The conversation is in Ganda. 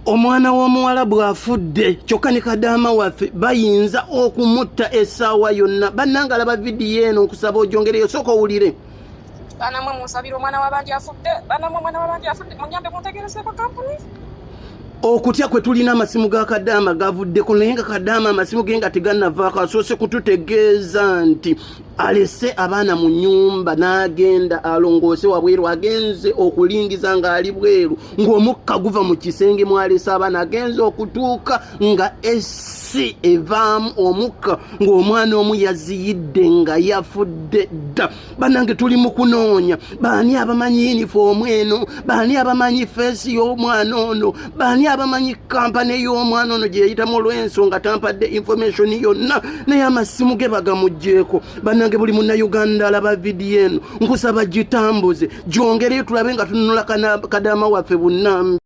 omwana w'omuwala bw'afudde kyokka ne Kadaama waffe bayinza okumutta essaawa yonna. Bannange alaba vidiyo eno nkusaba ogyongereyo sooka owulire. Banamwe munsabira omwana w'abandi afudde, banamwe omwana w'abandi afudde, munyambe muntegerezeeko kampuni. Okutya kwe tulina amasimu ga Kadaama gavuddeko naye nga Kadaama amasimu ge nga tegannavaako asoose kututegeeza nti alese abaana mu nnyumba n'agenda alongoose wabweru agenze okulingiza ng'ali bweru ng'omukka guva mu kisenge mwalese abaana agenze okutuuka nga essi evaamu omukka ng'omwana omu yaziyidde nga yafudde dda. Bannange tuli mu kunoonya baani abamanyi yinifoomu eno, baani abamanyi feesi y'omwana ono, baani abamanyi kampani y'omwana ono gye yayitamu olw'ensonga tampadde information yonna naye amasimu ge bagamugjeeko. Bannange buli munnayuganda alaba vidiyo eno nkusaba gitambuze gyongereyo tulabe nga tununula Kadaama waffe bunnambi.